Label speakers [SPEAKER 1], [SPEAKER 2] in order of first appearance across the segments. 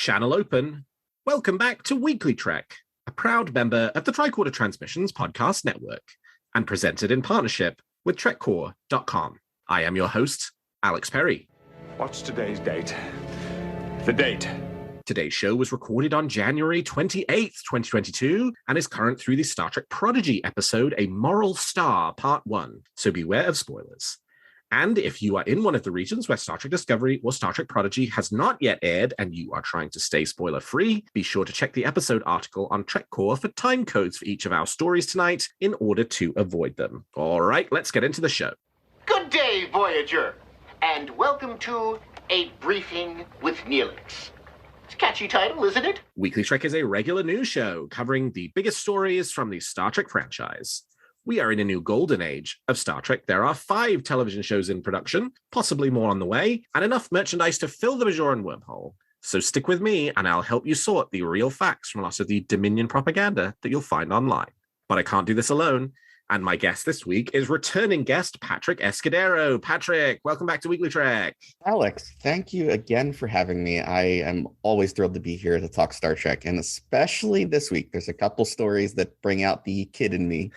[SPEAKER 1] Channel open. Welcome back to WeeklyTrek, a proud member of the Tricorder Transmissions podcast network, and presented in partnership with TrekCore.com. I am your host, Alex Perry.
[SPEAKER 2] What's today's date? The date.
[SPEAKER 1] Today's show was recorded on January 28th, 2022, and is current through the Star Trek Prodigy episode, A Moral Star, Part 1, so beware of spoilers. And if you are in one of the regions where Star Trek Discovery or Star Trek Prodigy has not yet aired and you are trying to stay spoiler-free, be sure to check the episode article on TrekCore for time codes for each of our stories tonight in order to avoid them. All right, let's get into the show.
[SPEAKER 3] Good day, Voyager, and welcome to A Briefing with Neelix. It's a catchy title, isn't it?
[SPEAKER 1] WeeklyTrek is a regular news show covering the biggest stories from the Star Trek franchise. We are in a new golden age of Star Trek. There are 5 television shows in production, possibly more on the way, and enough merchandise to fill the Bajoran wormhole. So stick with me, and I'll help you sort the real facts from lots of the Dominion propaganda that you'll find online. But I can't do this alone, and my guest this week is returning guest Patrick Escudero. Patrick, welcome back to WeeklyTrek.
[SPEAKER 4] Alex, thank you again for having me. I am always thrilled to be here to talk Star Trek, and especially this week. There's a couple stories that bring out the kid in me.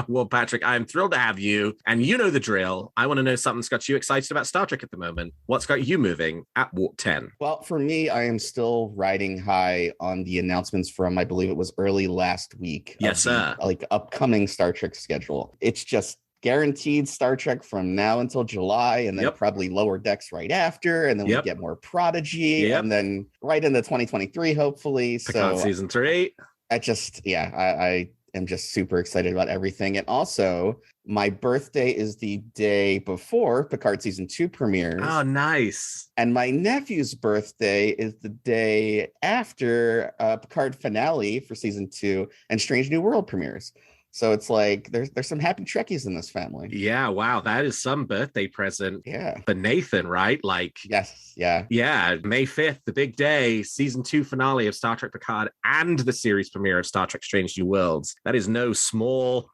[SPEAKER 1] Well, Patrick, I'm thrilled to have you, and you know the drill. I want to know something that's got you excited about Star Trek at the moment. What's got you moving at Warp 10?
[SPEAKER 4] Well, for me, I am still riding high on the announcements from, I believe it was early last week.
[SPEAKER 1] Yes, sir.
[SPEAKER 4] Upcoming Star Trek schedule. It's just guaranteed Star Trek from now until July, and then probably Lower Decks right after, and then we get more Prodigy, and then right into 2023, hopefully.
[SPEAKER 1] Picard season 3.
[SPEAKER 4] I am just super excited about everything. And also, my birthday is the day before Picard season 2 premieres.
[SPEAKER 1] Oh, nice.
[SPEAKER 4] And my nephew's birthday is the day after Picard finale for season 2 and Strange New World premieres. So it's like there's some happy Trekkies in this family.
[SPEAKER 1] Yeah, wow, that is some birthday present. For Nathan, right?
[SPEAKER 4] Yes, yeah.
[SPEAKER 1] Yeah, May 5th, the big day, season 2 finale of Star Trek Picard and the series premiere of Star Trek Strange New Worlds. That is no small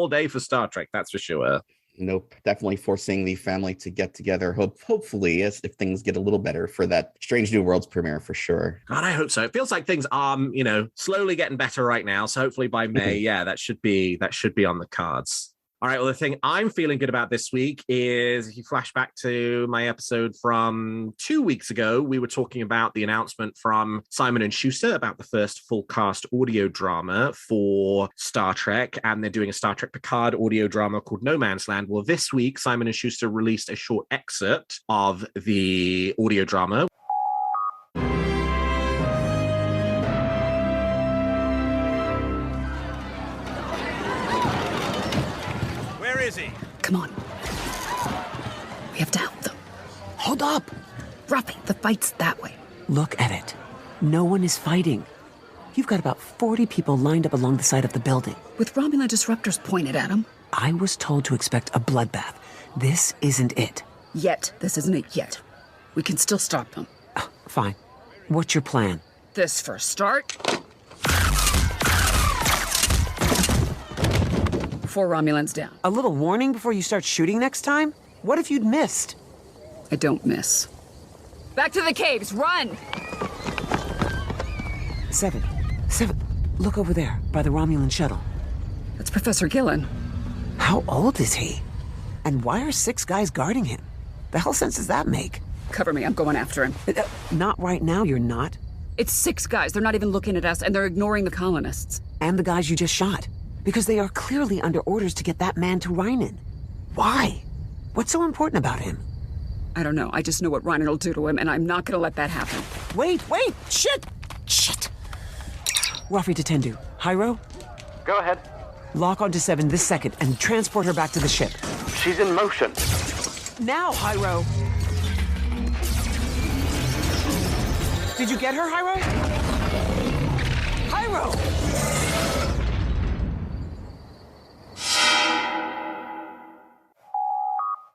[SPEAKER 1] day for Star Trek, that's for sure.
[SPEAKER 4] Nope, definitely forcing the family to get together, hopefully, if things get a little better for that Strange New Worlds premiere, for sure.
[SPEAKER 1] God, I hope so. It feels like things are, slowly getting better right now. So hopefully by May, that should be on the cards. All right, well, the thing I'm feeling good about this week is, if you flash back to my episode from 2 weeks ago, we were talking about the announcement from Simon & Schuster about the first full cast audio drama for Star Trek, and they're doing a Star Trek Picard audio drama called No Man's Land. Well, this week, Simon & Schuster released a short excerpt of the audio drama.
[SPEAKER 5] Come on. We have to help them. Hold up! Ruffy, the fight's that way.
[SPEAKER 6] Look at it. No one is fighting. You've got about 40 people lined up along the side of the building.
[SPEAKER 5] With Romulan disruptors pointed at them.
[SPEAKER 6] I was told to expect a bloodbath. This isn't it.
[SPEAKER 5] This isn't it yet. We can still stop them.
[SPEAKER 6] Fine. What's your plan?
[SPEAKER 5] This for a start. 4 Romulans down.
[SPEAKER 6] A little warning before you start shooting next time? What if you'd missed?
[SPEAKER 5] I don't miss. Back to the caves, run!
[SPEAKER 6] 7. Look over there, by the Romulan shuttle.
[SPEAKER 5] That's Professor Gillen.
[SPEAKER 6] How old is he? And why are 6 guys guarding him? The hell sense does that make?
[SPEAKER 5] Cover me, I'm going after him.
[SPEAKER 6] Not right now, you're not.
[SPEAKER 5] It's 6 guys, they're not even looking at us, and they're ignoring the colonists.
[SPEAKER 6] And the guys you just shot. Because they are clearly under orders to get that man to Rhinan. Why? What's so important about him?
[SPEAKER 5] I don't know. I just know what Rhinan will do to him, and I'm not going to let that happen.
[SPEAKER 6] Wait! Shit! Rafi to Tendu. Hyro?
[SPEAKER 3] Go ahead.
[SPEAKER 6] Lock onto 7 this second and transport her back to the ship.
[SPEAKER 3] She's in motion.
[SPEAKER 6] Now, Hyro! Did you get her, Hyro? Hyro!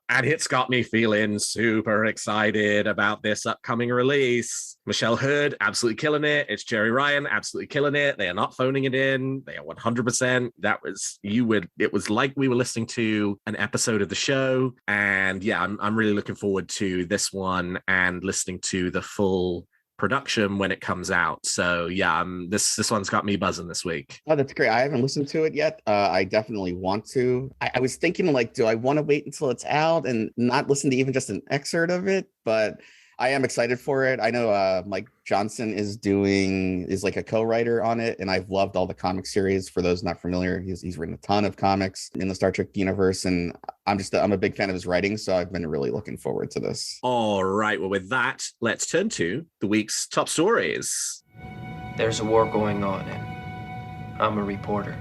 [SPEAKER 1] And it's got me feeling super excited about this upcoming release. Michelle Hurd, absolutely killing it. It's Jerry Ryan, absolutely killing it. They are not phoning it in. They are 100%. It was like we were listening to an episode of the show. And yeah, I'm really looking forward to this one and listening to the full production when it comes out. So yeah, this one's got me buzzing this week.
[SPEAKER 4] Oh, that's great. I haven't listened to it yet. I definitely want to. I was thinking, like, do I want to wait until it's out and not listen to even just an excerpt of it? But I am excited for it. I know Mike Johnson is like a co-writer on it, and I've loved all the comic series. For those not familiar, he's written a ton of comics in the Star Trek universe, and I'm a big fan of his writing, so I've been really looking forward to this.
[SPEAKER 1] All right, well, with that, let's turn to the week's top stories.
[SPEAKER 7] There's a war going on, and I'm a reporter.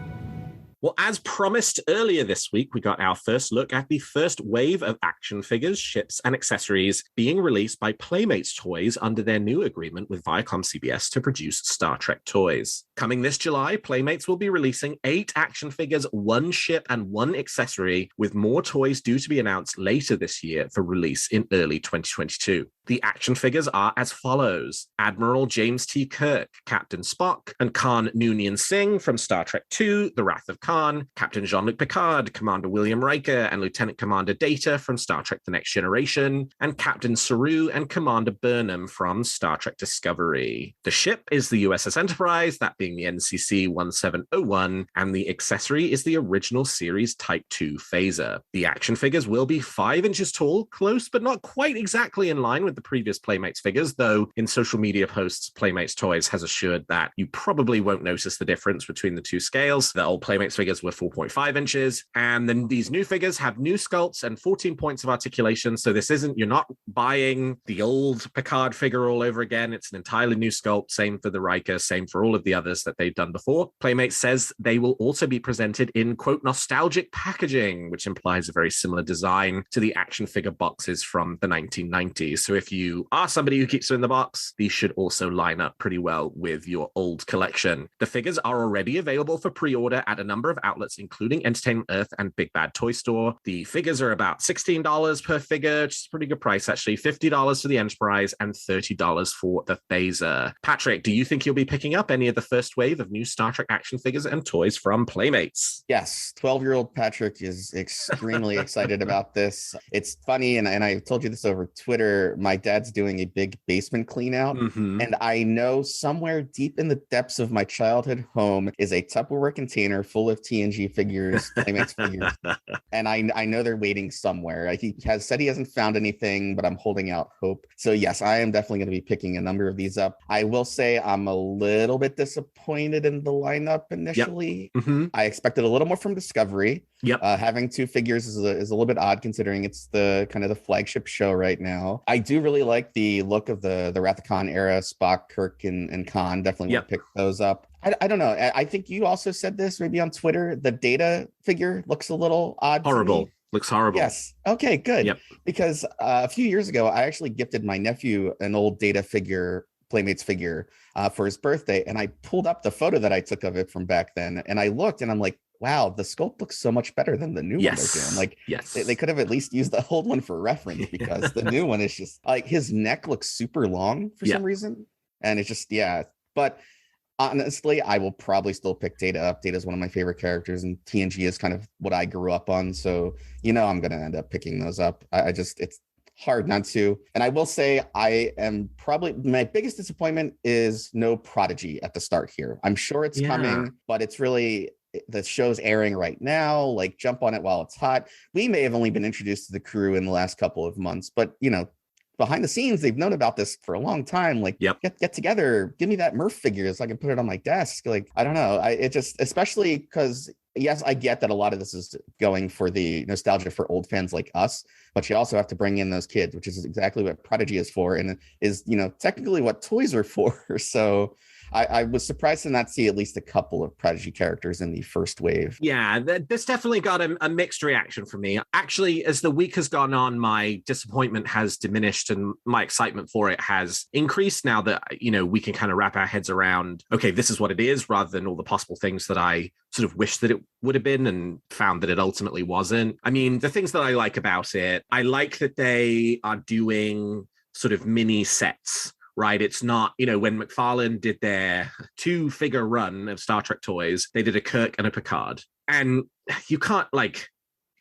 [SPEAKER 1] Well, as promised earlier this week, we got our first look at the first wave of action figures, ships, and accessories being released by Playmates Toys under their new agreement with Viacom CBS to produce Star Trek toys. Coming this July, Playmates will be releasing 8 action figures, 1 ship, and 1 accessory, with more toys due to be announced later this year for release in early 2022. The action figures are as follows: Admiral James T. Kirk, Captain Spock, and Khan Noonien Singh from Star Trek II, The Wrath of Khan, Captain Jean-Luc Picard, Commander William Riker, and Lieutenant Commander Data from Star Trek The Next Generation, and Captain Saru and Commander Burnham from Star Trek Discovery. The ship is the USS Enterprise, that being the NCC 1701, and the accessory is the original series Type 2 phaser. The action figures will be 5 inches tall, close but not quite exactly in line with the previous Playmates figures, though in social media posts, Playmates Toys has assured that you probably won't notice the difference between the two scales. The old Playmates figures were 4.5 inches, and then these new figures have new sculpts and 14 points of articulation, so you're not buying the old Picard figure all over again. It's an entirely new sculpt, same for the Riker, same for all of the others that they've done before. Playmates says they will also be presented in, quote, nostalgic packaging, which implies a very similar design to the action figure boxes from the 1990s. So if you are somebody who keeps them in the box, these should also line up pretty well with your old collection. The figures are already available for pre-order at a number of outlets, including Entertainment Earth and Big Bad Toy Store. The figures are about $16 per figure, which is a pretty good price, actually. $50 for the Enterprise and $30 for the Phaser. Patrick, do you think you'll be picking up any of the first wave of new Star Trek action figures and toys from Playmates?
[SPEAKER 4] Yes, 12-year-old Patrick is extremely excited about this. It's funny, and I told you this over Twitter, my dad's doing a big basement clean out, and I know somewhere deep in the depths of my childhood home is a Tupperware container full of TNG figures, Playmates figures, and I know they're waiting somewhere. He has said he hasn't found anything, but I'm holding out hope. So yes, I am definitely going to be picking a number of these up. I will say I'm a little bit disappointed in the lineup initially. I expected a little more from Discovery. Having 2 figures is a little bit odd considering it's the kind of the flagship show right now. I do really like the look of the Wrath of Khan era, Spock, Kirk, and Khan. Definitely want to pick those up. I don't know. I think you also said this maybe on Twitter. The Data figure looks a little odd.
[SPEAKER 1] Horrible. Looks horrible.
[SPEAKER 4] Yes. Okay, good. Because a few years ago, I actually gifted my nephew an old Data figure, Playmates figure, for his birthday. And I pulled up the photo that I took of it from back then. And I looked and I'm like, wow, the sculpt looks so much better than the new one they're doing. Like, they could have at least used the old one for reference, because the new one is just like, his neck looks super long for some reason. And it's just, but honestly, I will probably still pick Data up. Data is one of my favorite characters, and TNG is kind of what I grew up on. So, I'm going to end up picking those up. It's hard not to. And I will say, I am probably, my biggest disappointment is no Prodigy at the start here. I'm sure it's coming, but it's really, the show's airing right now. Like, jump on it while it's hot. We may have only been introduced to the crew in the last couple of months, but behind the scenes, they've known about this for a long time. Like, get together, give me that Murph figure so I can put it on my desk. Like, I don't know. It just, especially because, yes, I get that a lot of this is going for the nostalgia for old fans like us, but you also have to bring in those kids, which is exactly what Prodigy is for, and is, technically what toys are for. So I was surprised to not see at least a couple of Prodigy characters in the first wave.
[SPEAKER 1] Yeah, this definitely got a mixed reaction from me. Actually, as the week has gone on, my disappointment has diminished and my excitement for it has increased now that, we can kind of wrap our heads around, okay, this is what it is, rather than all the possible things that I sort of wish that it would have been and found that it ultimately wasn't. I mean, the things that I like about it, I like that they are doing sort of mini sets. Right. It's not, when McFarlane did their 2-figure run of Star Trek toys, they did a Kirk and a Picard. And you can't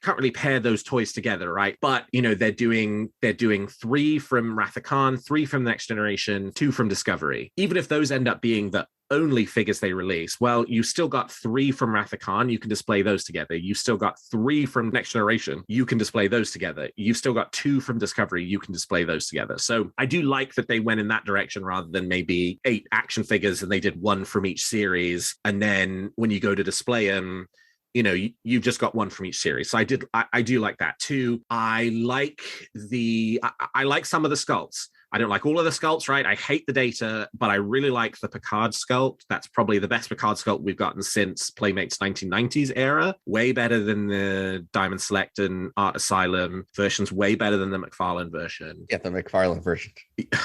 [SPEAKER 1] can't really pair those toys together, right? But, you know, they're doing 3 from Wrath of Khan, 3 from Next Generation, 2 from Discovery. Even if those end up being the only figures they release, well, you still got 3 from Wrath of Khan, you can display those together. You still got 3 from Next Generation, you can display those together. You've still got 2 from Discovery, you can display those together. So I do like that they went in that direction rather than maybe 8 action figures and they did 1 from each series. And then when you go to display them, you know, you've just got 1 from each series. So I do like that too. I like some of the sculpts. I don't like all of the sculpts, right? I hate the data, but I really like the Picard sculpt. That's probably the best Picard sculpt we've gotten since Playmates 1990s era. Way better than the Diamond Select and Art Asylum versions. Way better than the McFarlane version.
[SPEAKER 4] Yeah, the McFarlane version.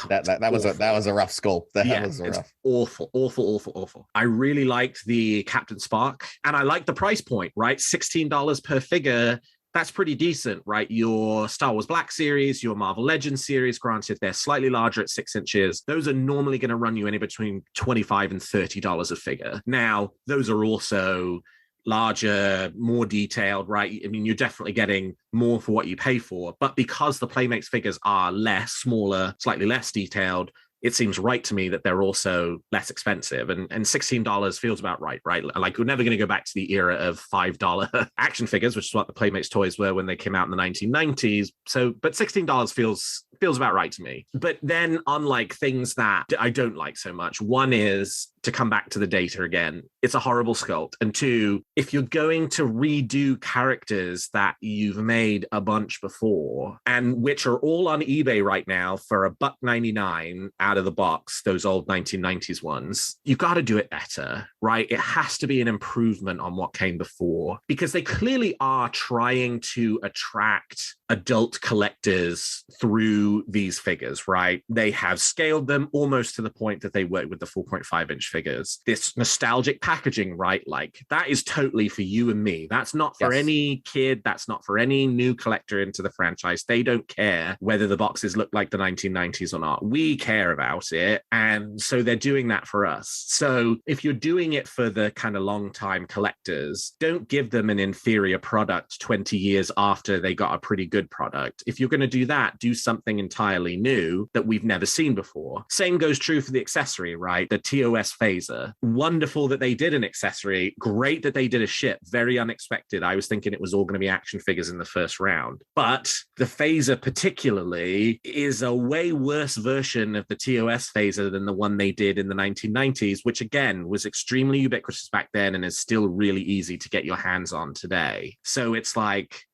[SPEAKER 4] That was a rough sculpt. That was rough.
[SPEAKER 1] Awful. I really liked the Captain Spark, and I like the price point, right? $16 per figure. That's pretty decent, right? Your Star Wars Black series, your Marvel Legends series, granted, they're slightly larger at 6 inches. Those are normally going to run you anywhere between $25 and $30 a figure. Now, those are also larger, more detailed, right? I mean, you're definitely getting more for what you pay for. But because the Playmates figures are smaller, slightly less detailed, it seems right to me that they're also less expensive, and $16 feels about right? Like, we're never going to go back to the era of $5 action figures, which is what the Playmates toys were when they came out in the 1990s. So, but $16 feels about right to me. But then, unlike things that I don't like so much, one is, to come back to the data again, it's a horrible sculpt. And 2, if you're going to redo characters that you've made a bunch before, and which are all on eBay right now for $1.99 out of the box, those old 1990s ones, you got to do it better, right? It has to be an improvement on what came before, because they clearly are trying to attract adult collectors through these figures, right? They have scaled them almost to the point that they work with the 4.5-inch figures. This nostalgic packaging, right? Like, that is totally for you and me. That's not for any kid. That's not for any new collector into the franchise. They don't care whether the boxes look like the 1990s or not. We care about it. And so they're doing that for us. So if you're doing it for the kind of long-time collectors, don't give them an inferior product 20 years after they got a pretty good product. If you're going to do that, do something entirely new that we've never seen before. Same goes true for the accessory, right? The TOS phaser. Wonderful that they did an accessory. Great that they did a ship. Very unexpected. I was thinking it was all going to be action figures in the first round. But the phaser particularly is a way worse version of the TOS phaser than the one they did in the 1990s, which again was extremely ubiquitous back then and is still really easy to get your hands on today. So it's like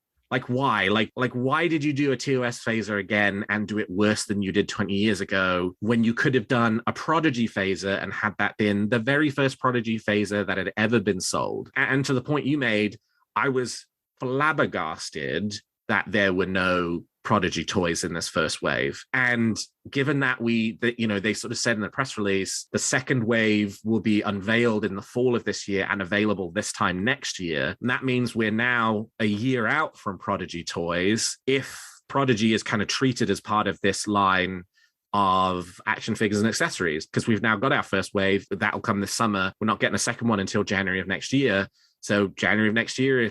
[SPEAKER 1] why? Like why did you do a TOS phaser again and do it worse than you did 20 years ago, when you could have done a Prodigy phaser and had that been the very first Prodigy phaser that had ever been sold? And to the point you made, I was flabbergasted that there were no Prodigy toys in this first wave. And given that they sort of said in the press release, the second wave will be unveiled in the fall of this year and available this time next year. And that means we're now a year out from Prodigy toys. If Prodigy is kind of treated as part of this line of action figures and accessories, because we've now got our first wave, that'll come this summer. We're not getting a second one until January of next year. So January of next year,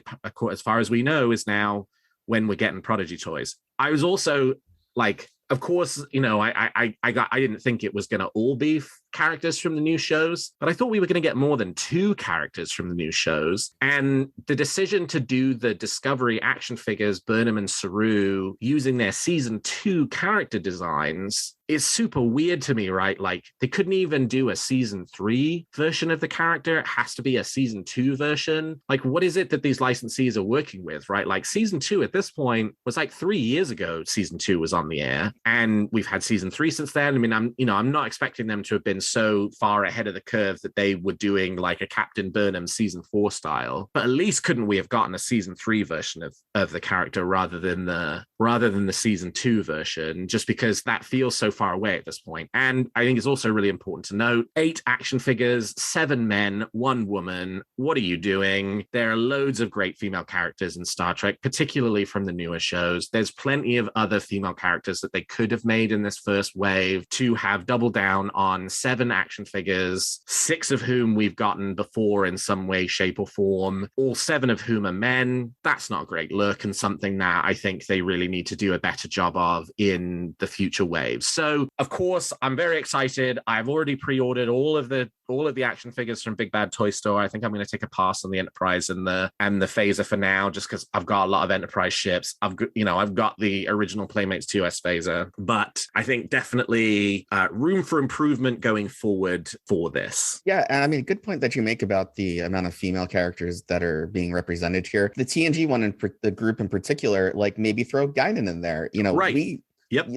[SPEAKER 1] as far as we know, is now when we're getting Prodigy toys. I was also like, of course, I didn't think it was going to all be characters from the new shows, but I thought we were going to get more than 2 characters from the new shows. And the decision to do the Discovery action figures, Burnham and Saru, using their season 2 character designs is super weird to me, right? Like, they couldn't even do a season 3 version of the character. It has to be a season 2 version. Like, what is it that these licensees are working with, right? Like, season 2 at this point was like 3 years ago. Season 2 was on the air, and we've had season 3 since then. I mean, I'm not expecting them to have been so far ahead of the curve that they were doing like a Captain Burnham season 4 style. But at least couldn't we have gotten a season 3 version of the character rather than the rather than the season 2 version, just because that feels so far away at this point. And I think it's also really important to note 8 action figures, 7 men, 1 woman. What are you doing? There are loads of great female characters in Star Trek, particularly from the newer shows. There's plenty of other female characters that they could have made in this first wave. To have doubled down on 7 action figures, 6 of whom we've gotten before in some way, shape, or form, all 7 of whom are men, that's not a great look, and something that I think they really need to do a better job of in the future waves. So, of course, I'm very excited. I've already pre-ordered all of the action figures from Big Bad Toy Store. I think I'm going to take a pass on the Enterprise and the phaser for now, just because I've got a lot of Enterprise ships. I've got the original Playmates 2S phaser, but I think definitely room for improvement going forward for this.
[SPEAKER 4] Yeah, and I mean, good point that you make about the amount of female characters that are being represented here. The TNG one, the group in particular, like maybe throw Guinan in there. Right.
[SPEAKER 1] Yep.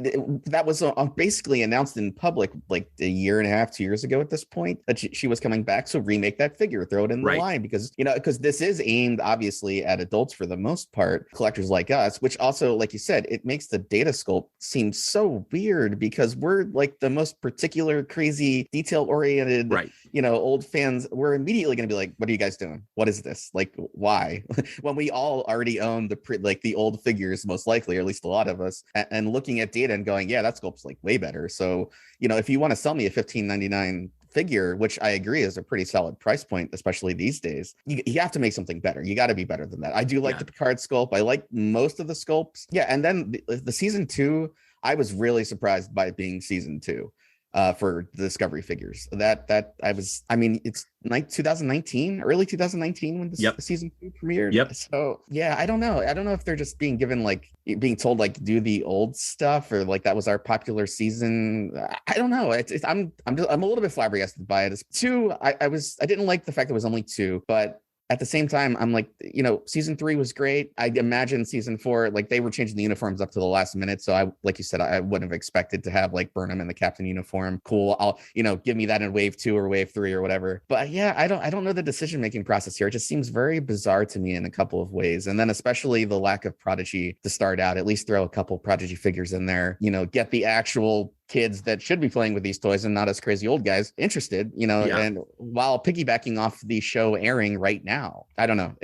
[SPEAKER 4] That was basically announced in public like a year and a half, 2 years ago at this point, that she was coming back. So remake that figure, throw it in the line, because this is aimed obviously at adults for the most part, collectors like us, which also, like you said, it makes the data sculpt seem so weird because we're like the most particular, crazy, detail oriented, old fans. We're immediately going to be like, what are you guys doing? What is this? Like, why? When we all already own the old figures, most likely, or at least a lot of us, and looking at data and going, yeah, that sculpt's like way better. So, if you want to sell me a $15.99 figure, which I agree is a pretty solid price point, especially these days, you have to make something better. You got to be better than that. I do like the Picard sculpt. I like most of the sculpts. Yeah. And then the season 2, I was really surprised by it being season 2. For the Discovery figures, it's like 2019, early 2019 when the season 2 premiered.
[SPEAKER 1] Yep.
[SPEAKER 4] So yeah, I don't know if they're just being given being told do the old stuff, or that was our popular season. I don't know. I'm a little bit flabbergasted by it. It's 2. I didn't like the fact that it was only 2, but at the same time, I'm like, season 3 was great. I imagine season 4, they were changing the uniforms up to the last minute. So like you said, I wouldn't have expected to have Burnham in the captain uniform. Cool. I'll, give me that in wave 2 or wave 3 or whatever. But yeah, I don't know the decision-making process here. It just seems very bizarre to me in a couple of ways. And then especially the lack of Prodigy to start out, at least throw a couple Prodigy figures in there, get the actual kids that should be playing with these toys and not us crazy old guys interested, and while piggybacking off the show airing right now. I don't know.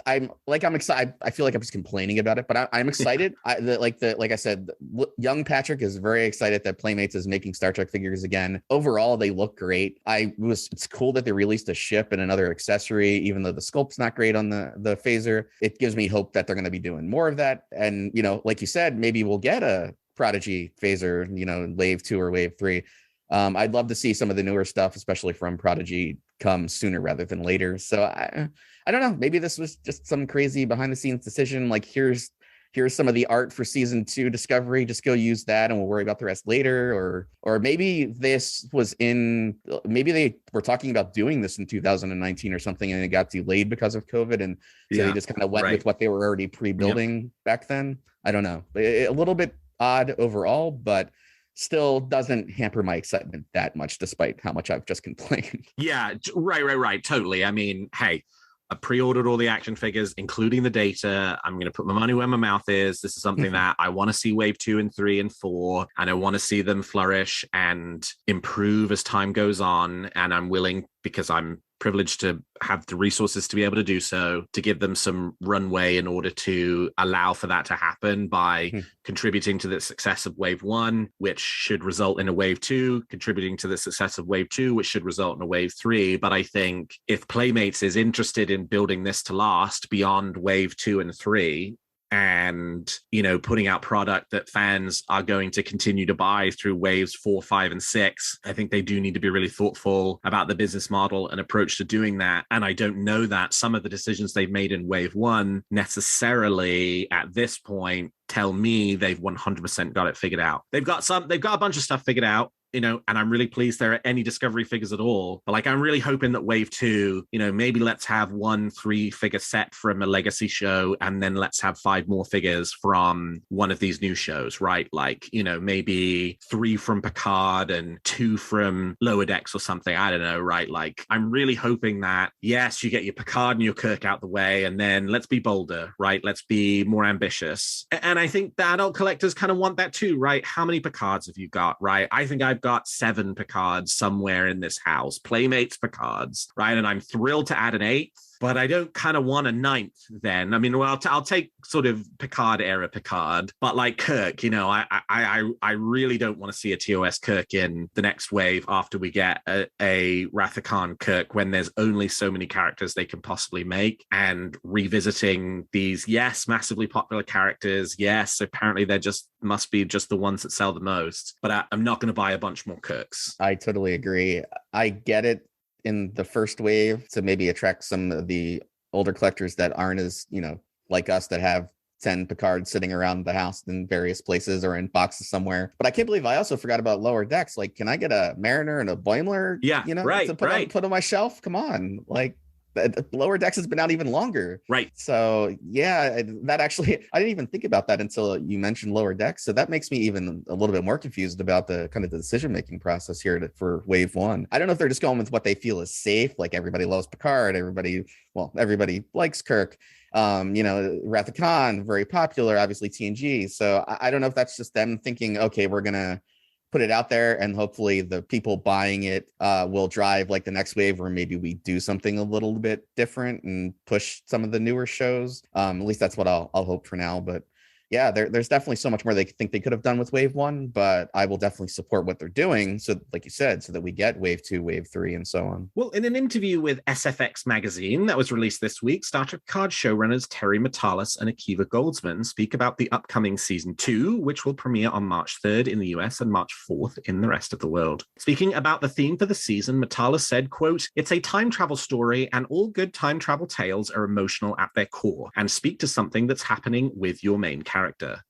[SPEAKER 4] I'm excited. I feel like I'm just complaining about it, but I'm excited. Like I said, young Patrick is very excited that Playmates is making Star Trek figures again. Overall, they look great. It's cool that they released a ship and another accessory, even though the sculpt's not great on the phaser. It gives me hope that they're going to be doing more of that. And, like you said, maybe we'll get a Prodigy phaser, wave 2 or wave 3. I'd love to see some of the newer stuff, especially from Prodigy, come sooner rather than later. So I don't know. Maybe this was just some crazy behind the scenes decision. Here's some of the art for season 2 Discovery. Just go use that, and we'll worry about the rest later. Or maybe maybe they were talking about doing this in 2019 or something, and it got delayed because of COVID, and so they just kind of went with what they were already pre-building back then. I don't know. A little bit odd overall, but still doesn't hamper my excitement that much, despite how much I've just complained.
[SPEAKER 1] Yeah, right. Totally. I mean, hey, I pre-ordered all the action figures, including the data. I'm going to put my money where my mouth is. This is something that I want to see wave 2 and 3 and 4, and I want to see them flourish and improve as time goes on. And I'm willing, because I'm privileged to have the resources to be able to do so, to give them some runway in order to allow for that to happen by contributing to the success of wave 1, which should result in a wave 2, contributing to the success of wave 2, which should result in a wave 3. But I think if Playmates is interested in building this to last beyond wave 2 and 3, and putting out product that fans are going to continue to buy through waves 4, 5, and 6, I think they do need to be really thoughtful about the business model and approach to doing that. And I don't know that some of the decisions they've made in wave 1 necessarily at this point tell me they've 100% got it figured out. They've got a bunch of stuff figured out. and I'm really pleased there are any Discovery figures at all. But like, I'm really hoping that Wave 2, maybe let's have 1 3-figure set from a legacy show, and then let's have 5 more figures from one of these new shows, right? Like, maybe 3 from Picard and 2 from Lower Decks or something. I don't know, right? Like, I'm really hoping that, yes, you get your Picard and your Kirk out the way, and then let's be bolder, right? Let's be more ambitious. And I think the adult collectors kind of want that too, right? How many Picards have you got, right? I think I've got 7 Picards somewhere in this house, Playmates Picards, right? And I'm thrilled to add an 8th, but I don't kind of want a 9th then. I mean, well, I'll take sort of Picard era Picard, but like Kirk, I really don't want to see a TOS Kirk in the next wave after we get a Wrath of Khan Kirk, when there's only so many characters they can possibly make, and revisiting these, yes, massively popular characters. Yes, apparently they're must be just the ones that sell the most, but I'm not going to buy a bunch more Kirks.
[SPEAKER 4] I totally agree. I get it in the first wave to maybe attract some of the older collectors that aren't as, like us, that have 10 Picards sitting around the house in various places or in boxes somewhere. But I can't believe I also forgot about Lower Decks. Like, can I get a Mariner and a Boimler?
[SPEAKER 1] Yeah, right,
[SPEAKER 4] to put on my shelf? Come on, like. Lower Decks has been out even longer.
[SPEAKER 1] Right.
[SPEAKER 4] So yeah, that actually, I didn't even think about that until you mentioned Lower Decks. So that makes me even a little bit more confused about the kind of the decision-making process here for Wave 1. I don't know if they're just going with what they feel is safe. Like, everybody loves Picard. Everybody likes Kirk. Wrath of Khan, very popular, obviously TNG. So I don't know if that's just them thinking, okay, we're going to put it out there, and hopefully the people buying it will drive like the next wave, where maybe we do something a little bit different and push some of the newer shows. At least that's what I'll hope for now. But yeah, there's definitely so much more they think they could have done with Wave 1, but I will definitely support what they're doing. So, like you said, so that we get Wave 2, Wave 3, and so on.
[SPEAKER 1] Well, in an interview with SFX magazine that was released this week, Star Trek Picard showrunners Terry Matalas and Akiva Goldsman speak about the upcoming season 2, which will premiere on March 3rd in the US and March 4th in the rest of the world. Speaking about the theme for the season, Matalas said, quote, "It's a time travel story, and all good time travel tales are emotional at their core and speak to something that's happening with your main character.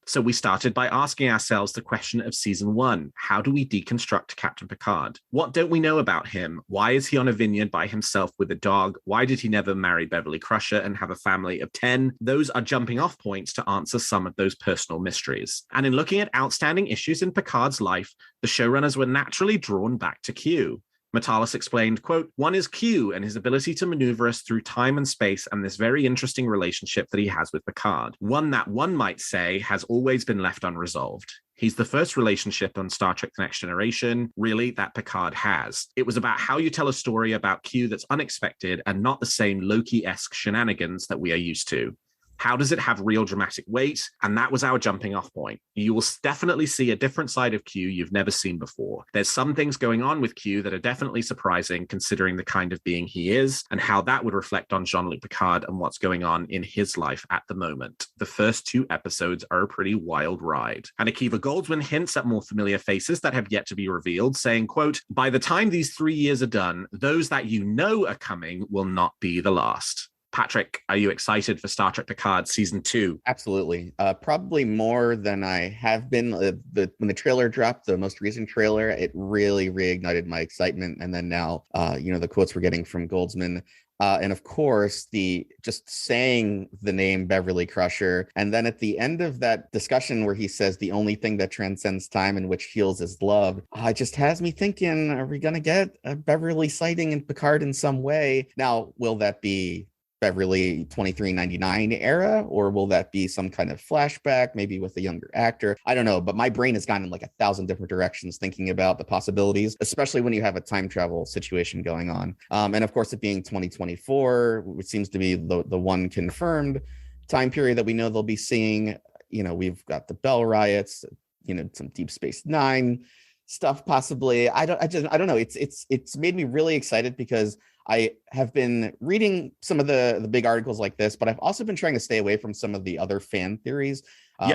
[SPEAKER 1] So we started by asking ourselves the question of season 1. How do we deconstruct Captain Picard? What don't we know about him? Why is he on a vineyard by himself with a dog? Why did he never marry Beverly Crusher and have a family of 10? Those are jumping off points to answer some of those personal mysteries. And in looking at outstanding issues in Picard's life, the showrunners were naturally drawn back to Q." Matalas explained, quote, "One is Q and his ability to maneuver us through time and space, and this very interesting relationship that he has with Picard. One that one might say has always been left unresolved. He's the first relationship on Star Trek The Next Generation, really, that Picard has. It was about how you tell a story about Q that's unexpected and not the same Loki-esque shenanigans that we are used to. How does it have real dramatic weight? And that was our jumping off point. You will definitely see a different side of Q you've never seen before. There's some things going on with Q that are definitely surprising, considering the kind of being he is and how that would reflect on Jean-Luc Picard and what's going on in his life at the moment. The first 2 episodes are a pretty wild ride." And Akiva Goldsman hints at more familiar faces that have yet to be revealed, saying, quote, "By the time these 3 years are done, those that you know are coming will not be the last." Patrick, are you excited for Star Trek Picard Season 2?
[SPEAKER 4] Absolutely. Probably more than I have been. When the trailer dropped, the most recent trailer, it really reignited my excitement. And then now, the quotes we're getting from Goldsman. And of course, just saying the name Beverly Crusher. And then at the end of that discussion where he says the only thing that transcends time and which heals is love, it just has me thinking, are we going to get a Beverly sighting in Picard in some way? Now, will that be Beverly 2399 era, or will that be some kind of flashback, maybe with a younger actor? I don't know, but my brain has gone in like 1,000 different directions thinking about the possibilities, especially when you have a time travel situation going on. And of course, it being 2024, which seems to be the one confirmed time period that we know they'll be seeing. We've got the Bell riots, some Deep Space Nine stuff possibly. I don't know. It's made me really excited because I have been reading some of the big articles like this, but I've also been trying to stay away from some of the other fan theories,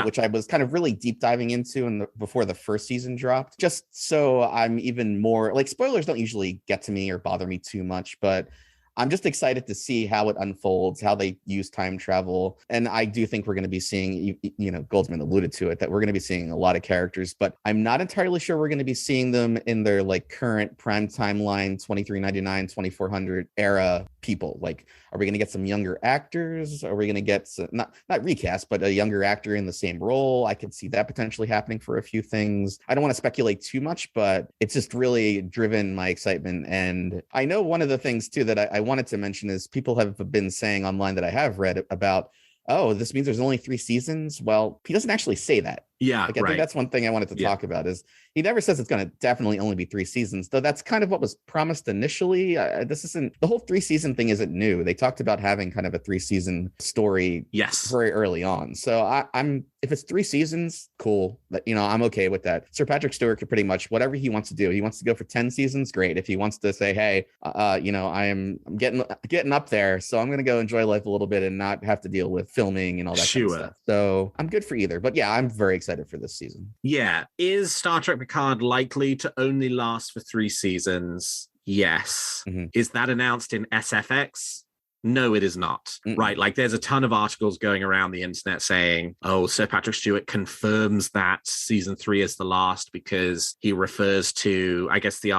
[SPEAKER 4] which I was kind of really deep diving into before the first season dropped, just so I'm even more like, spoilers don't usually get to me or bother me too much, but I'm just excited to see how it unfolds, how they use time travel. And I do think we're going to be seeing, Goldsman alluded to it, that we're going to be seeing a lot of characters, but I'm not entirely sure we're going to be seeing them in their like current prime timeline, 2399, 2400 era people. Like, are we going to get some younger actors? Are we going to get some, not recast, but a younger actor in the same role? I could see that potentially happening for a few things. I don't want to speculate too much, but it's just really driven my excitement. And I know one of the things too that I wanted to mention is people have been saying online that I have read about, oh, this means there's only 3 seasons. Well, he doesnn't actually say that.
[SPEAKER 1] Yeah,
[SPEAKER 4] like, I think that's one thing I wanted to talk about is he never says it's going to definitely only be 3 seasons, though that's kind of what was promised initially. This isn't, the whole 3-season thing isn't new. They talked about having kind of a 3-season story very early on. So I'm if it's 3 seasons, cool. But, I'm okay with that. Sir Patrick Stewart could pretty much whatever he wants to do. He wants to go for 10 seasons, great. If he wants to say, hey, I'm getting up there, so I'm going to go enjoy life a little bit and not have to deal with filming and all that kind of stuff. So I'm good for either. But yeah, I'm very excited for this season.
[SPEAKER 1] Yeah. Is Star Trek Picard likely to only last for 3 seasons? Yes. Mm-hmm. Is that announced in SFX? No, it is not. Right. Like, there's a ton of articles going around the internet saying, oh, Sir Patrick Stewart confirms that season 3 is the last because he refers to, I guess the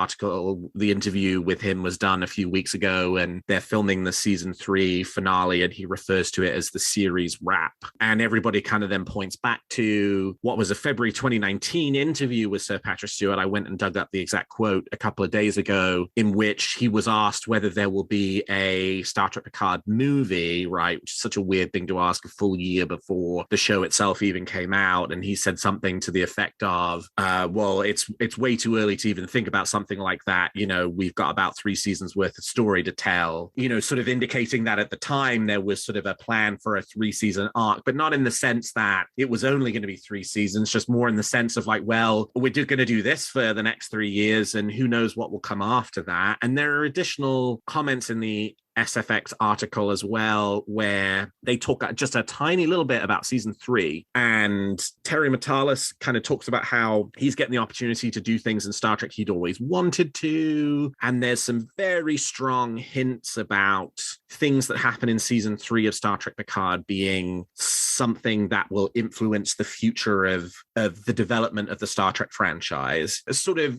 [SPEAKER 1] interview with him was done a few weeks ago and they're filming the season 3 finale and he refers to it as the series wrap. And everybody kind of then points back to what was a February 2019 interview with Sir Patrick Stewart. I went and dug up the exact quote a couple of days ago in which he was asked whether there will be a Star Trek Picard movie, right? Which is such a weird thing to ask a full year before the show itself even came out. And he said something to the effect of, well, it's way too early to even think about something like that. We've got about 3 seasons worth of story to tell, sort of indicating that at the time there was sort of a plan for a 3-season arc, but not in the sense that it was only going to be 3 seasons, just more in the sense of like, well, we're just going to do this for the next 3 years and who knows what will come after that. And there are additional comments in the SFX article as well, where they talk just a tiny little bit about season 3. And Terry Matalas kind of talks about how he's getting the opportunity to do things in Star Trek he'd always wanted to. And there's some very strong hints about things that happen in season 3 of Star Trek Picard being something that will influence the future of the development of the Star Trek franchise. Sort of,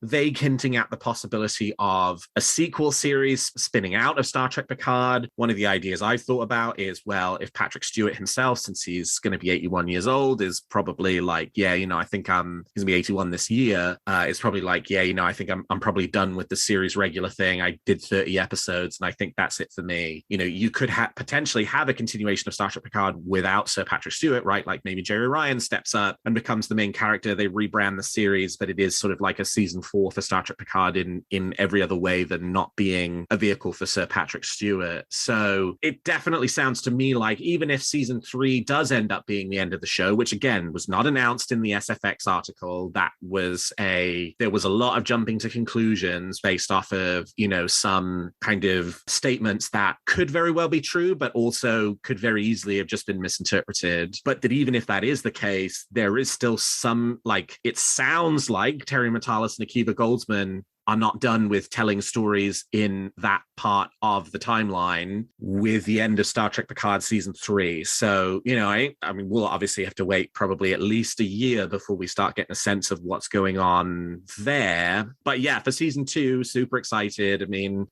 [SPEAKER 1] vague hinting at the possibility of a sequel series spinning out of Star Trek Picard. One of the ideas I've thought about is, well, if Patrick Stewart himself, since he's going to be 81 years old, is probably like, I think he's going to be 81 this year, it's probably like, I think I'm probably done with the series regular thing. I did 30 episodes and I think that's it for me. You could potentially have a continuation of Star Trek Picard without Sir Patrick Stewart, right? Like maybe Jerry Ryan steps up and becomes the main character. They rebrand the series, but it is sort of like a season 4 for Star Trek Picard in every other way than not being a vehicle for Sir Patrick Stewart. So it definitely sounds to me like even if season 3 does end up being the end of the show, which again was not announced in the SFX article, there was a lot of jumping to conclusions based off of, some kind of statements that could very well be true, but also could very easily have just been misinterpreted. But that even if that is the case, there is still some, like, it sounds like Terry Matalas and Akiva Goldsman are not done with telling stories in that part of the timeline with the end of Star Trek Picard season 3. So, I mean, we'll obviously have to wait probably at least a year before we start getting a sense of what's going on there. But yeah, for season 2, super excited. I mean,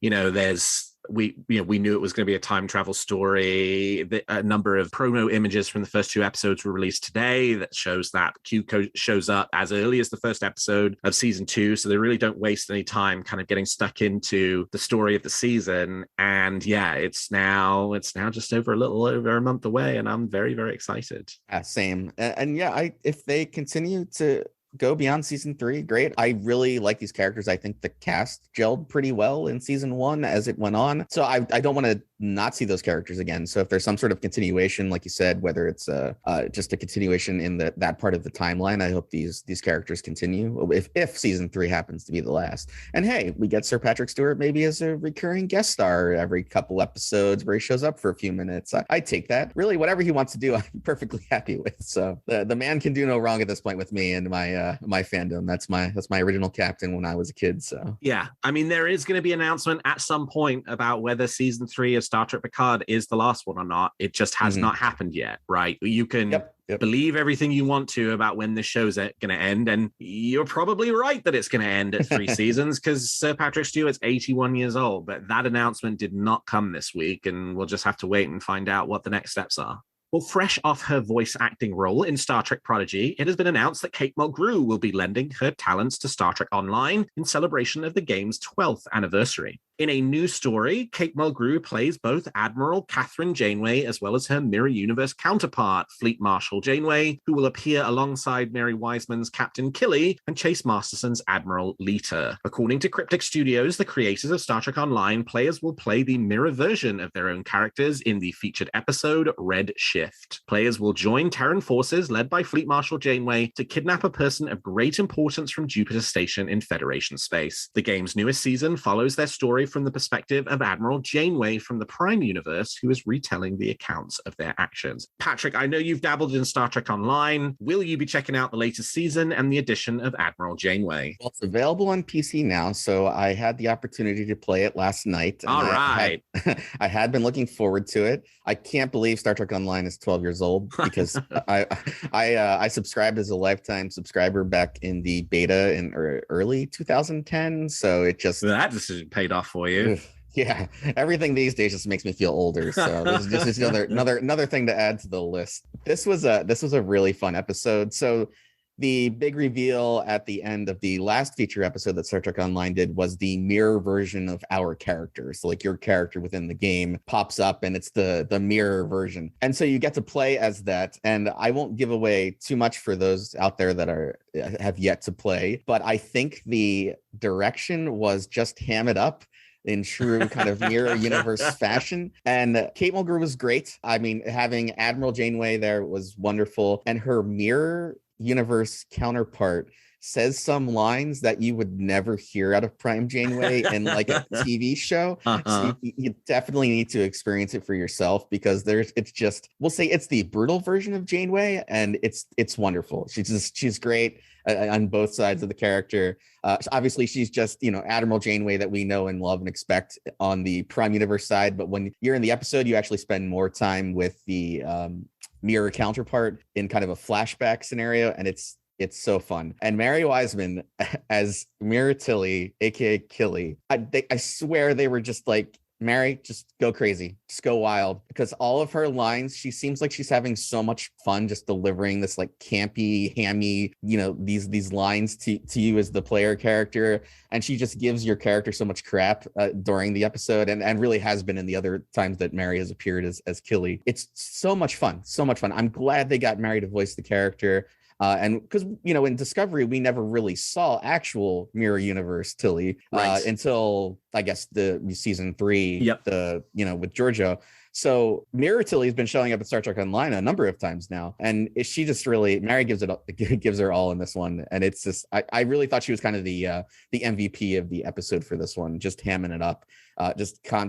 [SPEAKER 1] we knew it was going to be a time travel story. A number of promo images from the first 2 episodes were released today that shows that Q shows up as early as the first episode of season 2. So they really don't waste any time kind of getting stuck into the story of the season. And yeah, it's now just a little over a month away, and I'm very, very excited.
[SPEAKER 4] Same. And yeah, if they continue to go beyond season 3, great. I really like these characters. I think the cast gelled pretty well in season 1 as it went on. So I don't want to not see those characters again. So if there's some sort of continuation, like you said, whether it's just a continuation in that part of the timeline, I hope these characters continue if season 3 happens to be the last. And hey, we get Sir Patrick Stewart maybe as a recurring guest star every couple episodes where he shows up for a few minutes. I take that. Really, whatever he wants to do, I'm perfectly happy with. So the man can do no wrong at this point with me and my my fandom. That's my original captain when I was a kid. So
[SPEAKER 1] yeah, I mean, there is going to be an announcement at some point about whether season 3 of Star Trek Picard is the last one or not. It just has not happened yet, right? You can believe everything you want to about when the show's going to end, and you're probably right that it's going to end at 3 seasons because Sir Patrick Stewart's 81 years old. But that announcement did not come this week, and we'll just have to wait and find out what the next steps are. Well, fresh off her voice acting role in Star Trek Prodigy, it has been announced that Kate Mulgrew will be lending her talents to Star Trek Online in celebration of the game's 12th anniversary. In a new story, Kate Mulgrew plays both Admiral Catherine Janeway as well as her Mirror Universe counterpart, Fleet Marshal Janeway, who will appear alongside Mary Wiseman's Captain Killy and Chase Masterson's Admiral Leeta. According to Cryptic Studios, the creators of Star Trek Online, players will play the mirror version of their own characters in the featured episode Red Shift. Players will join Terran forces led by Fleet Marshal Janeway to kidnap a person of great importance from Jupiter Station in Federation space. The game's newest season follows their story from the perspective of Admiral Janeway from the Prime universe, who is retelling the accounts of their actions. Patrick, I know you've dabbled in Star Trek Online. Will you be checking out the latest season and the addition of Admiral Janeway?
[SPEAKER 4] Well, it's available on PC now, so I had the opportunity to play it last night.
[SPEAKER 1] All right.
[SPEAKER 4] I had been looking forward to it. I can't believe Star Trek Online is 12 years old because I subscribed as a lifetime subscriber back in the beta in early 2010. So it just
[SPEAKER 1] that decision paid off for you.
[SPEAKER 4] Yeah, everything these days just makes me feel older. So this is another thing to add to the list. This was a really fun episode. So the big reveal at the end of the last feature episode that Star Trek Online did was the mirror version of our character. So like your character within the game pops up and it's the mirror version. And so you get to play as that. And I won't give away too much for those out there that have yet to play, but I think the direction was just ham it up in true kind of mirror universe fashion. And Kate Mulgrew was great. I mean, having Admiral Janeway there was wonderful. And her mirror universe counterpart says some lines that you would never hear out of Prime Janeway in like a TV show. So you definitely need to experience it for yourself because we'll say it's the brutal version of Janeway, and it's wonderful. She's great on both sides of the character. Obviously, she's just Admiral Janeway that we know and love and expect on the Prime Universe side. But when you're in the episode, you actually spend more time with the mirror counterpart in kind of a flashback scenario, and it's so fun. And Mary Wiseman as Mirror Tilly, aka Killy, I swear they were just like, Mary, just go crazy, just go wild, because all of her lines, she seems like she's having so much fun just delivering this like campy, hammy, these lines to you as the player character, and she just gives your character so much crap during the episode, and really has been in the other times that Mary has appeared as Killy. It's so much fun. I'm glad they got Mary to voice the character. And because, in Discovery, we never really saw actual Mirror Universe Tilly until, I guess, the season 3, with Giorgio. So Mirror Tilly has been showing up in Star Trek Online a number of times now. And she just really, Mary gives her all in this one. And it's just, I really thought she was kind of the MVP of the episode for this one, just hamming it up.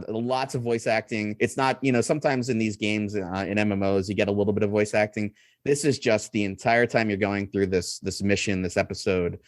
[SPEAKER 4] Lots of voice acting. It's not, sometimes in these games, in MMOs, you get a little bit of voice acting. This is just the entire time you're going through this mission, this episode,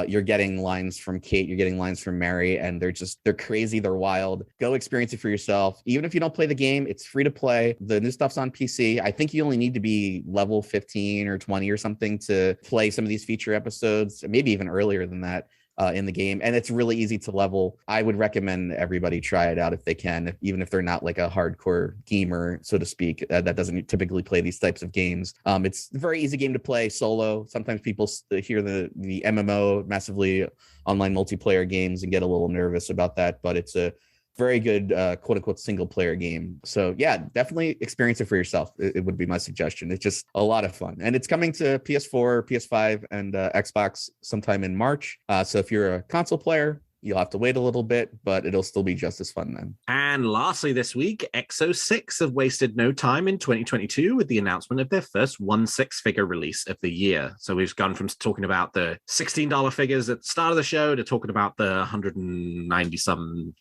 [SPEAKER 4] you're getting lines from Kate, you're getting lines from Mary, and they're crazy, they're wild. Go experience it for yourself. Even if you don't play the game, it's free to play. The new stuff's on PC. I think you only need to be level 15 or 20 or something to play some of these feature episodes, maybe even earlier than that. In the game, and it's really easy to level. I would recommend everybody try it out if they can, even if they're not like a hardcore gamer, so to speak, that doesn't typically play these types of games. It's a very easy game to play solo. Sometimes people hear the MMO, massively online multiplayer games, and get a little nervous about that, but it's a very good quote unquote single player game. So yeah, definitely experience it for yourself. It would be my suggestion. It's just a lot of fun, and it's coming to PS4, PS5, and Xbox sometime in March. So if you're a console player, You'll have to wait a little bit, but it'll still be just as fun then.
[SPEAKER 1] And lastly this week, Exo-6 have wasted no time in 2022 with the announcement of their first 1/6 figure release of the year. So we've gone from talking about the $16 figures at the start of the show to talking about the $190-some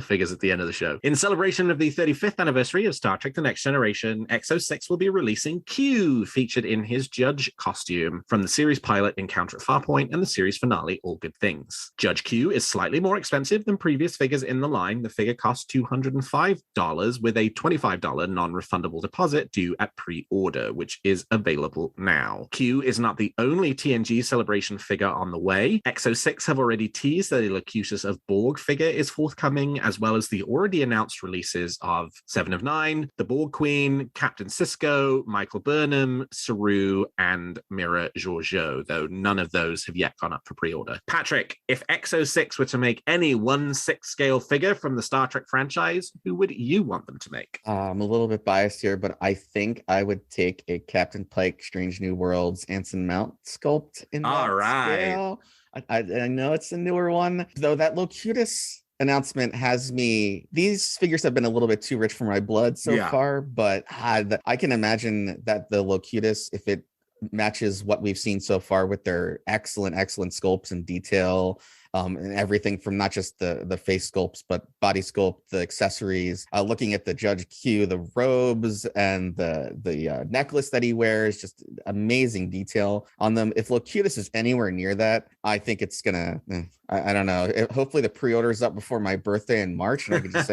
[SPEAKER 1] figures at the end of the show. In celebration of the 35th anniversary of Star Trek The Next Generation, Exo-6 will be releasing Q, featured in his Judge costume from the series pilot Encounter at Farpoint and the series finale All Good Things. Judge Q is slightly more expensive than previous figures in the line. The figure costs $205 with a $25 non-refundable deposit due at pre-order, which is available now. Q is not the only TNG Celebration figure on the way. Exo-6 have already teased that a Locutus of Borg figure is forthcoming, as well as the already announced releases of 7 of 9, the Borg Queen, Captain Sisko, Michael Burnham, Saru, and Mira Georgiou, though none of those have yet gone up for pre-order. Patrick, if Exo-6 were to make any 1/6 scale figure from the Star Trek franchise, who would you want them to make?
[SPEAKER 4] I'm a little bit biased here, but I think I would take a Captain Pike Strange New Worlds Anson Mount sculpt in that scale. I know it's a newer one, though that Locutus announcement has me, these figures have been a little bit too rich for my blood so far, but I can imagine that the Locutus, if it matches what we've seen so far with their excellent sculpts and detail, and everything from not just the face sculpts, but body sculpt, the accessories, looking at the Judge Q, the robes and the necklace that he wears, just amazing detail on them. If Locutus is anywhere near that, I think it's gonna, I don't know. Hopefully the pre-order is up before my birthday in March, and I can just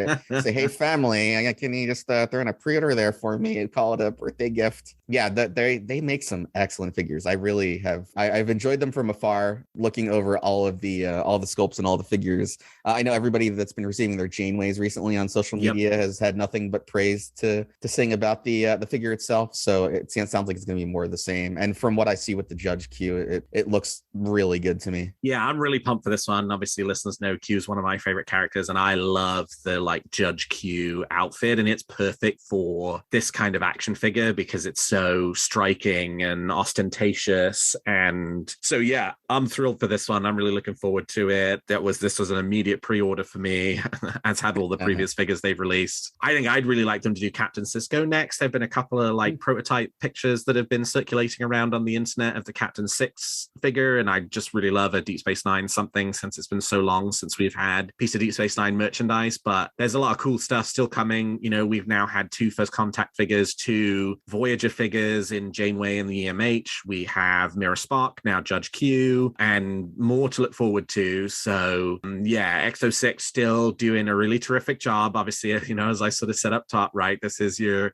[SPEAKER 4] say, hey family, can you just throw in a pre-order there for me and call it a birthday gift? Yeah, they make some excellent figures. I really have. I've enjoyed them from afar, looking over all the sculpts and all the figures. I know everybody that's been receiving their Janeways recently on social media has had nothing but praise to sing about the figure itself. So it sounds like it's going to be more of the same. And from what I see with the Judge Q, it looks really good to me.
[SPEAKER 1] Yeah, I'm really pumped for this one. Obviously, listeners know Q is one of my favorite characters, and I love the Judge Q outfit, and it's perfect for this kind of action figure because it's so striking and ostentatious. And so, yeah, I'm thrilled for this one. I'm really looking forward to it. This was an immediate pre-order for me, as had all the previous figures they've released. I think I'd really like them to do Captain Sisko next. There've been a couple of prototype pictures that have been circulating around on the internet of the Captain 6 figure, and I just really love a Deep Space Nine something, since it's been so long since we've had a piece of Deep Space Nine merchandise. But there's a lot of cool stuff still coming. We've now had 2 First Contact figures, 2 Voyager figures in Janeway and the EMH. We have Mira Spock, now Judge Q, and more to look forward to. So yeah, Exo-6 still doing a really terrific job. Obviously, as I sort of said up top, right, this is your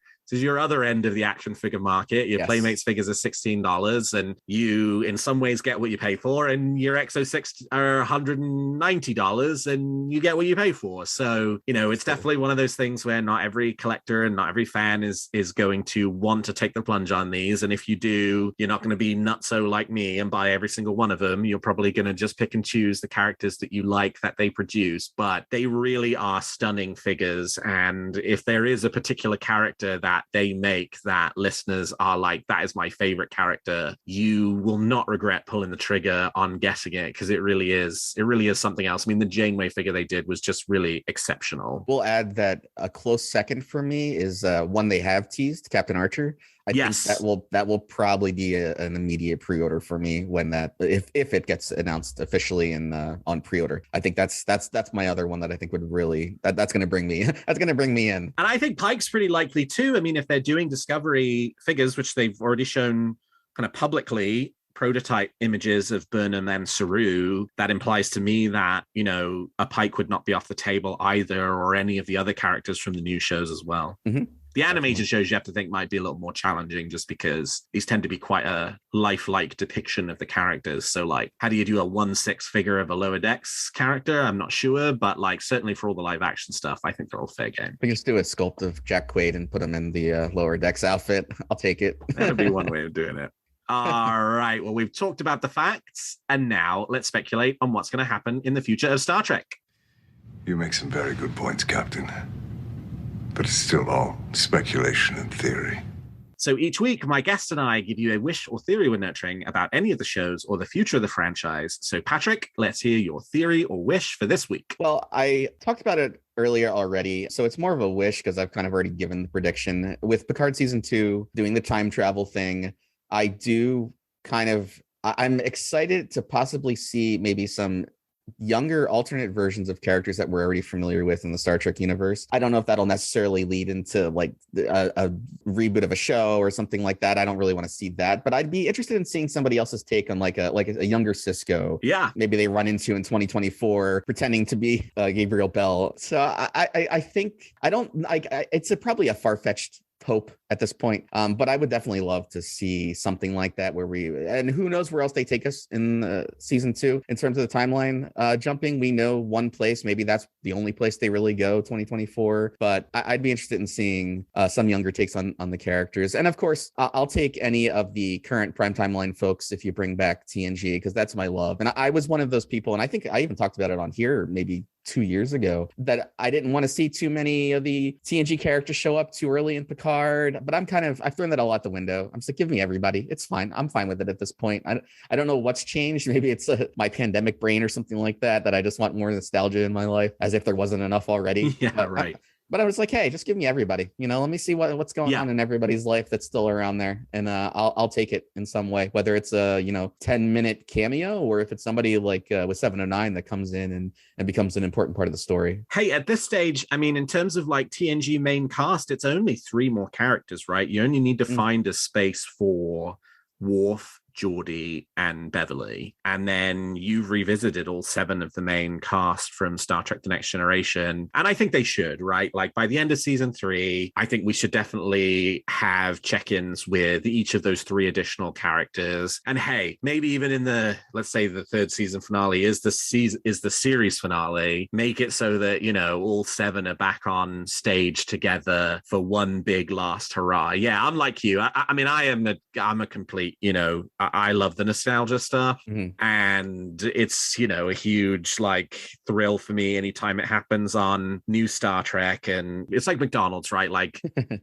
[SPEAKER 1] other end of the action figure market. Your Playmates figures are $16, and you in some ways get what you pay for, and your Exo-6 are $190 and you get what you pay for. So it's definitely one of those things where not every collector and not every fan is going to want to take the plunge on these, and if you do, you're not going to be nutso like me and buy every single one of them. You're probably going to just pick and choose the characters that you like that they produce. But they really are stunning figures, and if there is a particular character that they make that listeners are like, that is my favorite character, you will not regret pulling the trigger on getting it, because it really is something else. I mean, the Janeway figure they did was just really exceptional.
[SPEAKER 4] We'll add that a close second for me is one they have teased, Captain Archer. I think that will probably be an immediate pre-order for me when if it gets announced officially on pre-order. I think that's my other one that I think would really that's going to bring me in. And
[SPEAKER 1] I think Pike's pretty likely too. I mean, if they're doing Discovery figures, which they've already shown kind of publicly, prototype images of Burnham and Saru, that implies to me that a Pike would not be off the table either, or any of the other characters from the new shows as well.
[SPEAKER 4] Mm-hmm.
[SPEAKER 1] The animated shows you have to think might be a little more challenging, just because these tend to be quite a lifelike depiction of the characters. So how do you do a 1/6 figure of a Lower Decks character? I'm not sure, but certainly for all the live action stuff, I think they're all fair game.
[SPEAKER 4] We just do a sculpt of Jack Quaid and put him in the Lower Decks outfit. I'll take it.
[SPEAKER 1] That'd be one way of doing it. All right. Well, we've talked about the facts, and now let's speculate on what's going to happen in the future of Star Trek.
[SPEAKER 8] You make some very good points, Captain. But it's still all speculation and theory.
[SPEAKER 1] So each week, my guest and I give you a wish or theory we're nurturing about any of the shows or the future of the franchise. So Patrick, let's hear your theory or wish for this week.
[SPEAKER 4] Well, I talked about it earlier already, so it's more of a wish because I've kind of already given the prediction. With Picard season 2 doing the time travel thing, I'm excited to possibly see maybe some younger alternate versions of characters that we're already familiar with in the Star Trek universe. I don't know if that'll necessarily lead into like a reboot of a show or something like that. I don't really want to see that, but I'd be interested in seeing somebody else's take on like a younger Cisco.
[SPEAKER 1] Yeah,
[SPEAKER 4] maybe they run into in 2024 pretending to be Gabriel Bell. So I think it's probably a far-fetched hope at this point, but I would definitely love to see something like that and who knows where else they take us in season 2 in terms of the timeline jumping. We know one place, maybe that's the only place they really go, 2024, but I'd be interested in seeing some younger takes on the characters. And of course, I'll take any of the current prime timeline folks if you bring back TNG, because that's my love. And I was one of those people, and I think I even talked about it on here maybe 2 years ago, that I didn't want to see too many of the TNG characters show up too early in Picard, but I've thrown that all out the window. I'm just like, give me everybody. It's fine. I'm fine with it at this point. I don't know what's changed. Maybe it's my pandemic brain or something like that I just want more nostalgia in my life, as if there wasn't enough already.
[SPEAKER 1] Yeah, right.
[SPEAKER 4] But I was like, hey, just give me everybody. Let me see what's going on in everybody's life that's still around there, and I'll take it in some way, whether it's a 10-minute cameo or if it's somebody like with 709 that comes in and becomes an important part of the story.
[SPEAKER 1] Hey, at this stage, I mean, in terms of like TNG main cast, it's only 3 more characters, right? You only need to find a space for Worf, Geordi, and Beverly, and then you've revisited all 7 of the main cast from Star Trek The Next Generation, and I think they should, right? Like by the end of season 3, I think we should definitely have check-ins with each of those 3 additional characters. And hey, maybe even in let's say the 3rd season finale is the series finale, make it so that all 7 are back on stage together for one big last hurrah. Yeah, I'm like you. I mean, I'm a complete, I love the nostalgia stuff, and it's a huge like thrill for me anytime it happens on new Star Trek. And it's like McDonald's, right? Like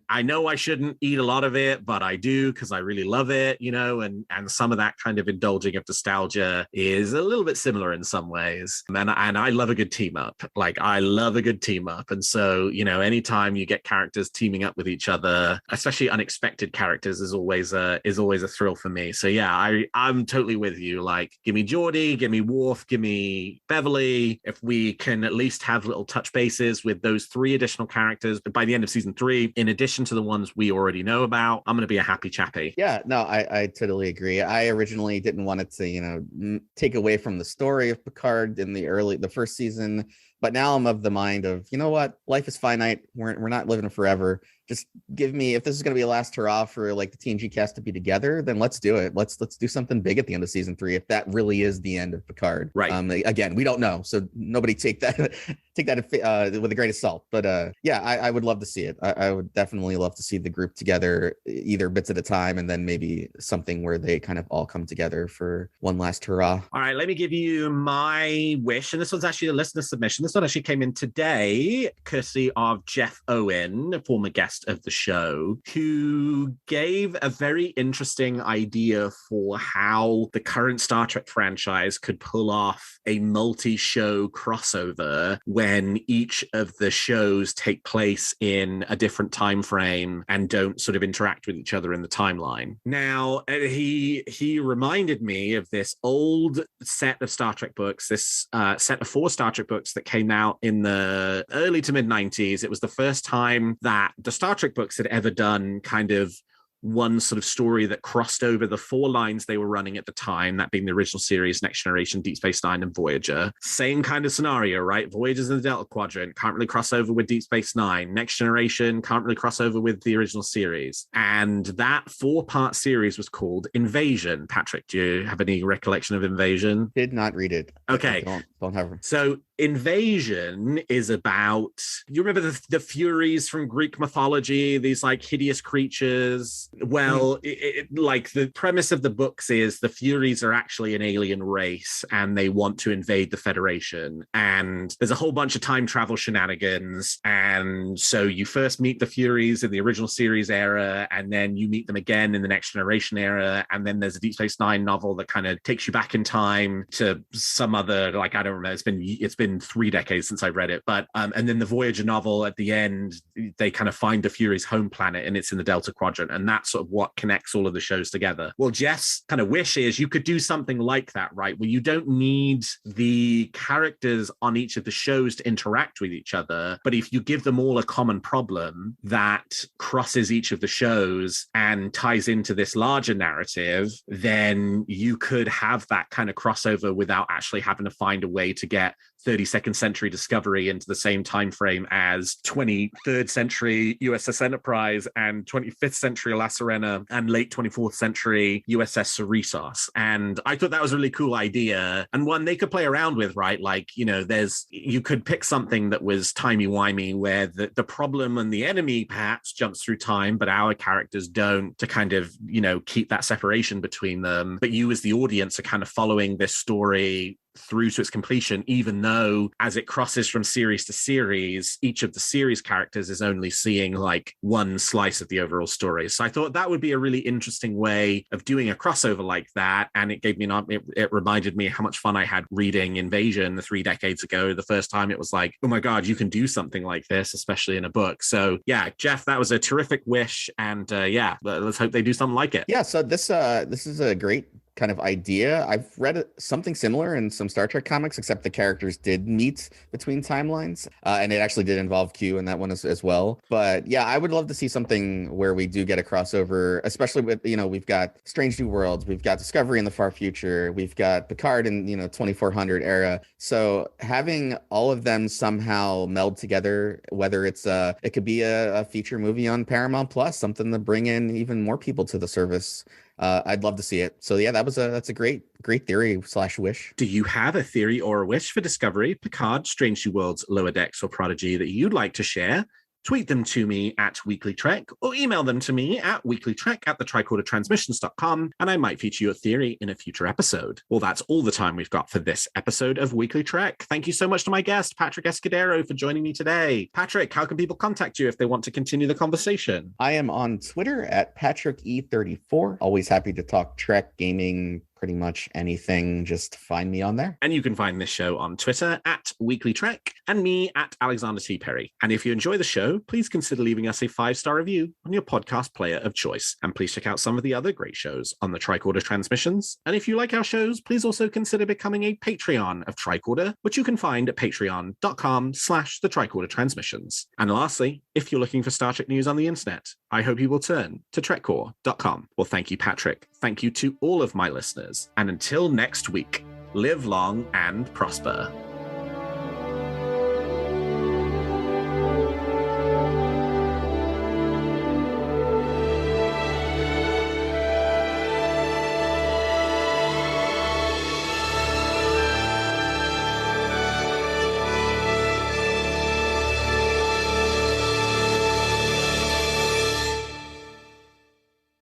[SPEAKER 1] I know I shouldn't eat a lot of it, but I do because I really love it, and some of that kind of indulging of nostalgia is a little bit similar in some ways. And I love a good team up. Like I love a good team up, and so anytime you get characters teaming up with each other, especially unexpected characters, is always a thrill for me. So yeah, I'm totally with you. Like, give me Geordi, give me Worf, give me Beverly. If we can at least have little touch bases with those 3 additional characters by the end of season 3, in addition to the ones we already know about, I'm going to be a happy chappy.
[SPEAKER 4] Yeah, no, I totally agree. I originally didn't want it to, take away from the story of Picard in the first season. But now I'm of the mind of, you know what? Life is finite. We're not living forever. Just give me, if this is going to be a last hurrah for like the TNG cast to be together, then let's do it. Let's do something big at the end of season 3. If that really is the end of Picard,
[SPEAKER 1] right?
[SPEAKER 4] Again, we don't know, so nobody take that with a grain of salt. But yeah, I would love to see it. I would definitely love to see the group together, either bits at a time, and then maybe something where they kind of all come together for one last hurrah.
[SPEAKER 1] All right, let me give you my wish, and this one's actually a listener submission. This one actually came in today, courtesy of Jeff Owen, former guest of the show, who gave a very interesting idea for how the current Star Trek franchise could pull off a multi-show crossover when each of the shows take place in a different time frame and don't sort of interact with each other in the timeline. Now, he reminded me of this old set of Star Trek books, this set of 4 Star Trek books that came out in the early to mid 90s. It was the first time that the Star Trek books had ever done kind of one sort of story that crossed over the 4 lines they were running at the time, that being the original series, Next Generation, Deep Space Nine, and Voyager. Same kind of scenario, right? Voyager's in the Delta Quadrant, can't really cross over with Deep Space Nine. Next Generation can't really cross over with the original series. And that 4-part series was called Invasion. Patrick, do you have any recollection of Invasion?
[SPEAKER 4] Did not read it.
[SPEAKER 1] Okay.
[SPEAKER 4] Don't have it.
[SPEAKER 1] So Invasion is about, you remember the Furies from Greek mythology, these like hideous creatures? Well, like the premise of the books is the Furies are actually an alien race and they want to invade the Federation. And there's a whole bunch of time travel shenanigans. And so you first meet the Furies in the original series era, and then you meet them again in the Next Generation era. And then there's a Deep Space Nine novel that kind of takes you back in time to some other, like, I don't remember, it's been 3 decades since I read it, but and then the Voyager novel at the end, they kind of find the Furies' home planet, and it's in the Delta Quadrant, and that's sort of what connects all of the shows together. Well, Jeff's kind of wish is you could do something like that, right? Where you don't need the characters on each of the shows to interact with each other, but if you give them all a common problem that crosses each of the shows and ties into this larger narrative, then you could have that kind of crossover without actually having to find a way to get 32nd century Discovery into the same time frame as 23rd century USS Enterprise and 25th century La Serena and late 24th century USS Cerritos. And I thought that was a really cool idea, and one they could play around with, right? Like, you know, you could pick something that was timey-wimey where the problem and the enemy perhaps jumps through time, but our characters don't, to kind of, you know, keep that separation between them. But you as the audience are kind of following this story through to its completion, even though as it crosses from series to series, each of the series characters is only seeing like one slice of the overall story. So I thought that would be a really interesting way of doing a crossover like that. And it gave me it reminded me how much fun I had reading Invasion 3 decades ago. The first time it was like, oh my God, you can do something like this, especially in a book. So yeah, Jeff, that was a terrific wish. And yeah, let's hope they do something like it.
[SPEAKER 4] Yeah, so this is a great kind of idea. I've read something similar in some Star Trek comics, except the characters did meet between timelines, and it actually did involve Q in that one as well. But yeah, I would love to see something where we do get a crossover, especially with, you know, we've got Strange New Worlds, we've got Discovery in the far future, we've got Picard in, you know, 2400 era. So having all of them somehow meld together, whether it's it could be a feature movie on Paramount Plus, something to bring in even more people to the service. I'd love to see it. So yeah, that's a great theory / wish.
[SPEAKER 1] Do you have a theory or a wish for Discovery, Picard, Strange New Worlds, Lower Decks, or Prodigy that you'd like to share? Tweet them to me at WeeklyTrek or email them to me at weeklytrek@thetricordertransmissions.com, and I might feature your theory in a future episode. Well, that's all the time we've got for this episode of Weekly Trek. Thank you so much to my guest, Patrick Escudero, for joining me today. Patrick, how can people contact you if they want to continue the conversation?
[SPEAKER 4] I am on Twitter at PatrickE34. Always happy to talk Trek, gaming, pretty much anything. Just find me on there.
[SPEAKER 1] And you can find this show on Twitter at WeeklyTrek and me at Alexander T. Perry. And if you enjoy the show, please consider leaving us a 5-star review on your podcast player of choice. And please check out some of the other great shows on the Tricorder Transmissions. And if you like our shows, please also consider becoming a Patreon of Tricorder, which you can find at patreon.com/the Tricorder Transmissions. And lastly, if you're looking for Star Trek news on the internet, I hope you will turn to trekcore.com. Well, thank you, Patrick. Thank you to all of my listeners. And until next week, live long and prosper.